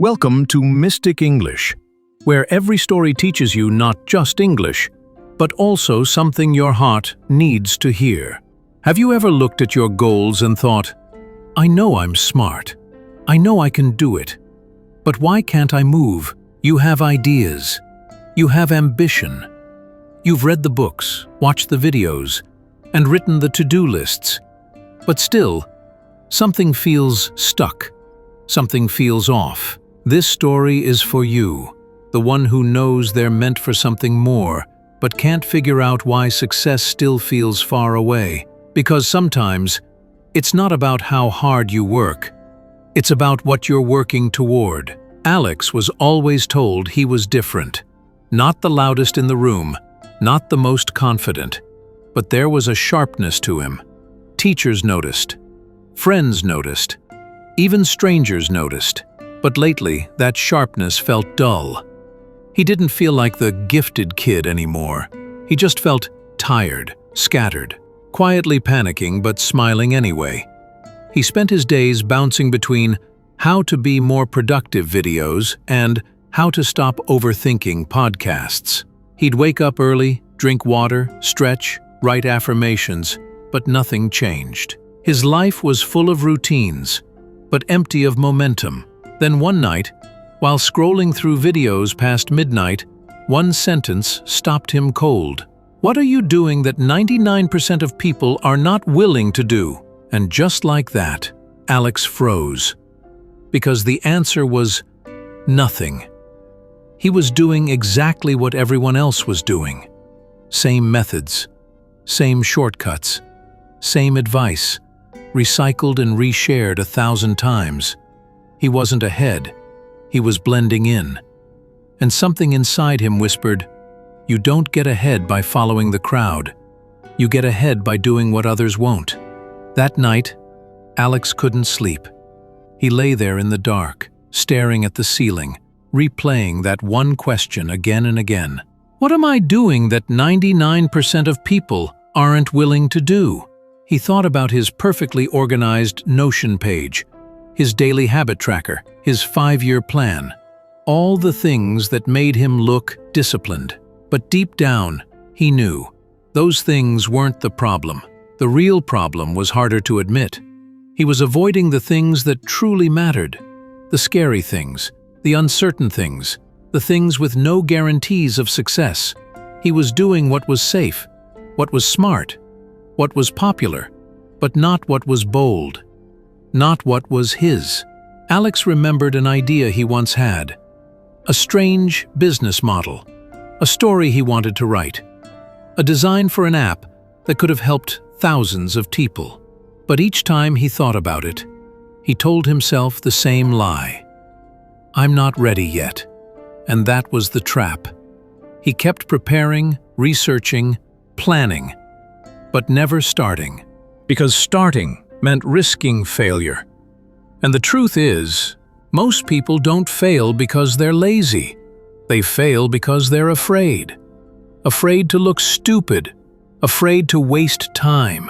Welcome to Mystic English, where every story teaches you not just English, but also something your heart needs to hear. Have you ever looked at your goals and thought, I know I'm smart, I know I can do it, but why can't I move? You have ideas, you have ambition. You've read the books, watched the videos, and written the to-do lists, but still, something feels stuck, something feels off. This story is for you, the one who knows they're meant for something more, but can't figure out why success still feels far away. Because sometimes, it's not about how hard you work, it's about what you're working toward. Alex was always told he was different. Not the loudest in the room, not the most confident, but there was a sharpness to him. Teachers noticed, friends noticed, even strangers noticed. But lately, that sharpness felt dull. He didn't feel like the gifted kid anymore. He just felt tired, scattered, quietly panicking but smiling anyway. He spent his days bouncing between how to be more productive videos and how to stop overthinking podcasts. He'd wake up early, drink water, stretch, write affirmations, but nothing changed. His life was full of routines, but empty of momentum. Then one night, while scrolling through videos past midnight, one sentence stopped him cold. What are you doing that 99% of people are not willing to do? And just like that, Alex froze. Because the answer was nothing. He was doing exactly what everyone else was doing. Same methods, same shortcuts, same advice, recycled and reshared 1,000 times. He wasn't ahead, he was blending in. And something inside him whispered, you don't get ahead by following the crowd. You get ahead by doing what others won't. That night, Alex couldn't sleep. He lay there in the dark, staring at the ceiling, replaying that one question again and again. What am I doing that 99% of people aren't willing to do? He thought about his perfectly organized Notion page, his daily habit tracker, his 5-year plan, all the things that made him look disciplined. But deep down, he knew those things weren't the problem. The real problem was harder to admit. He was avoiding the things that truly mattered, the scary things, the uncertain things, the things with no guarantees of success. He was doing what was safe, what was smart, what was popular, but not what was bold. Not what was his. Alex remembered an idea he once had. A strange business model. A story he wanted to write. A design for an app that could have helped thousands of people. But each time he thought about it, he told himself the same lie. I'm not ready yet. And that was the trap. He kept preparing, researching, planning, but never starting. Because starting meant risking failure. And the truth is, most people don't fail because they're lazy. They fail because they're afraid. Afraid to look stupid. Afraid to waste time.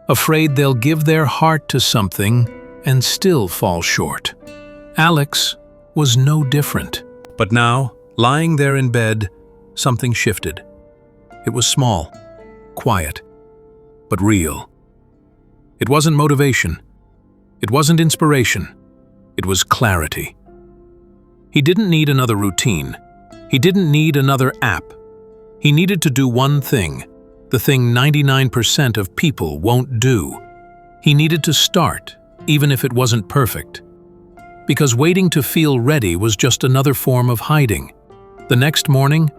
Afraid they'll give their heart to something and still fall short. Alex was no different. But now, lying there in bed, something shifted. It was small, quiet, but real. It wasn't motivation. It wasn't inspiration. It was clarity. He didn't need another routine. He didn't need another app. He needed to do one thing, the thing 99% of people won't do. He needed to start, even if it wasn't perfect. Because waiting to feel ready was just another form of hiding. The next morning,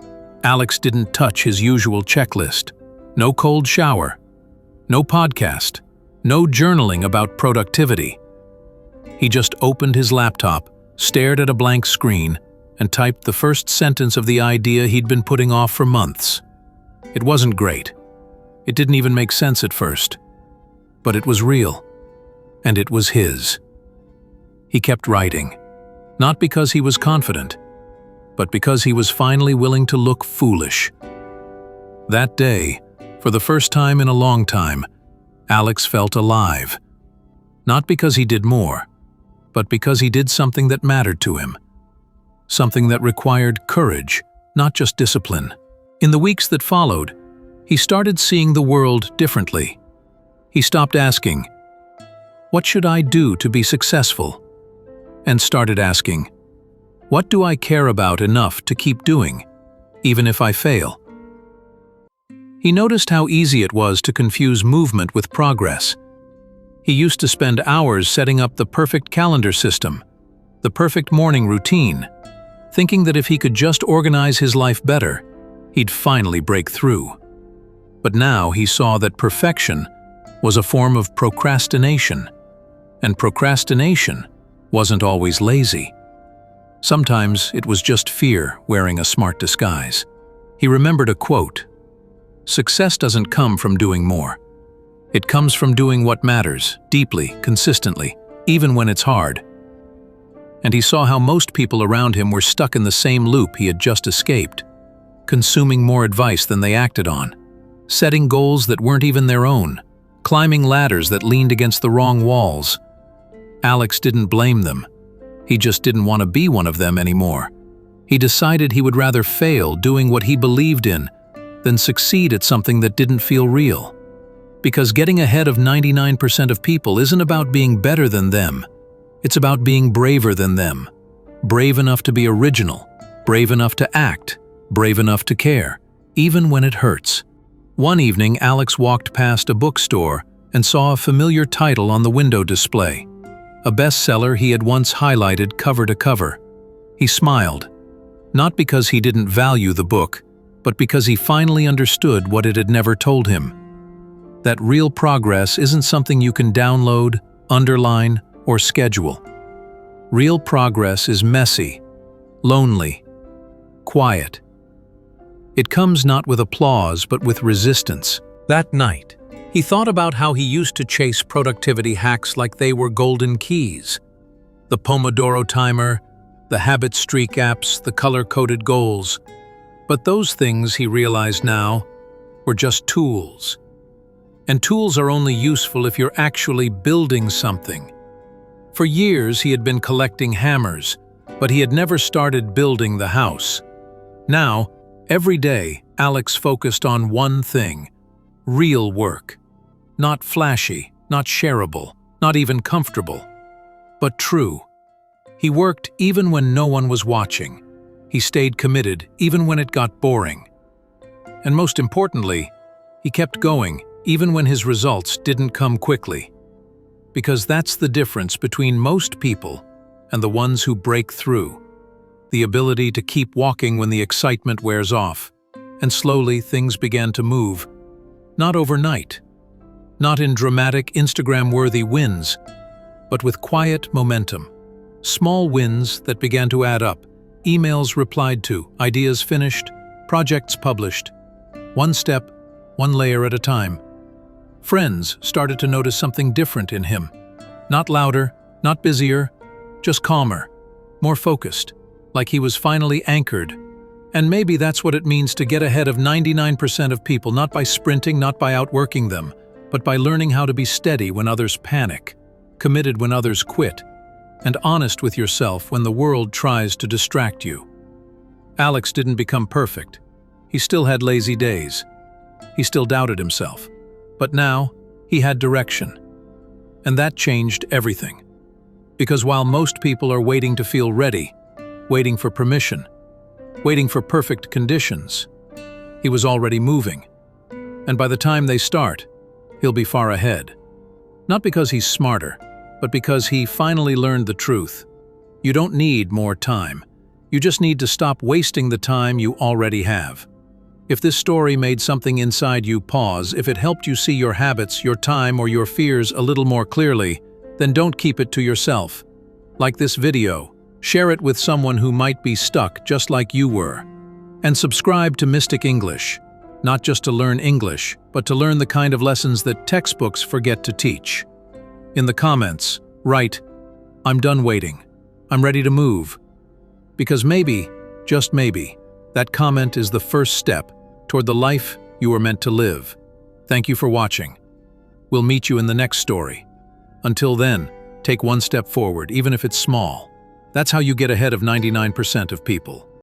Alex didn't touch his usual checklist. No cold shower. No podcast. No journaling about productivity. He just opened his laptop, stared at a blank screen, and typed the first sentence of the idea he'd been putting off for months. It wasn't great. It didn't even make sense at first. But it was real. And it was his. He kept writing, not because he was confident, but because he was finally willing to look foolish. That day, for the first time in a long time, Alex felt alive. Not because he did more, but because he did something that mattered to him. Something that required courage, not just discipline. In the weeks that followed, he started seeing the world differently. He stopped asking, "What should I do to be successful?" and started asking, "What do I care about enough to keep doing, even if I fail?" He noticed how easy it was to confuse movement with progress. He used to spend hours setting up the perfect calendar system, the perfect morning routine, thinking that if he could just organize his life better, he'd finally break through. But now he saw that perfection was a form of procrastination, and procrastination wasn't always lazy. Sometimes it was just fear wearing a smart disguise. He remembered a quote, "Success doesn't come from doing more. It comes from doing what matters, deeply, consistently, even when it's hard." And he saw how most people around him were stuck in the same loop he had just escaped, consuming more advice than they acted on, setting goals that weren't even their own, climbing ladders that leaned against the wrong walls. Alex didn't blame them. He just didn't want to be one of them anymore. He decided he would rather fail doing what he believed in than succeed at something that didn't feel real. Because getting ahead of 99% of people isn't about being better than them. It's about being braver than them. Brave enough to be original, brave enough to act, brave enough to care, even when it hurts. One evening, Alex walked past a bookstore and saw a familiar title on the window display, a bestseller he had once highlighted cover to cover. He smiled, not because he didn't value the book, but because he finally understood what it had never told him. That real progress isn't something you can download, underline, or schedule. Real progress is messy, lonely, quiet. It comes not with applause, but with resistance. That night, he thought about how he used to chase productivity hacks like they were golden keys. The Pomodoro timer, the habit streak apps, the color-coded goals. But those things, he realized now, were just tools. And tools are only useful if you're actually building something. For years, he had been collecting hammers, but he had never started building the house. Now, every day, Alex focused on one thing: real work. Not flashy, not shareable, not even comfortable, but true. He worked even when no one was watching. He stayed committed even when it got boring. And most importantly, he kept going even when his results didn't come quickly. Because that's the difference between most people and the ones who break through. The ability to keep walking when the excitement wears off. And slowly things began to move. Not overnight. Not in dramatic, Instagram-worthy wins, but with quiet momentum. Small wins that began to add up. Emails replied to, ideas finished, projects published. One step, one layer at a time. Friends started to notice something different in him. Not louder, not busier, just calmer, more focused, like he was finally anchored. And maybe that's what it means to get ahead of 99% of people, not by sprinting, not by outworking them, but by learning how to be steady when others panic, committed when others quit, and honest with yourself when the world tries to distract you. Alex didn't become perfect. He still had lazy days. He still doubted himself. But now, he had direction. And that changed everything. Because while most people are waiting to feel ready, waiting for permission, waiting for perfect conditions, he was already moving. And by the time they start, he'll be far ahead. Not because he's smarter, but because he finally learned the truth. You don't need more time. You just need to stop wasting the time you already have. If this story made something inside you pause, if it helped you see your habits, your time, or your fears a little more clearly, then don't keep it to yourself. Like this video, share it with someone who might be stuck just like you were. And subscribe to Mystic English, not just to learn English, but to learn the kind of lessons that textbooks forget to teach. In the comments, write, "I'm done waiting. I'm ready to move." Because maybe, just maybe, that comment is the first step toward the life you were meant to live. Thank you for watching. We'll meet you in the next story. Until then, Take one step forward, even if it's small. That's how you get ahead of 99% of people.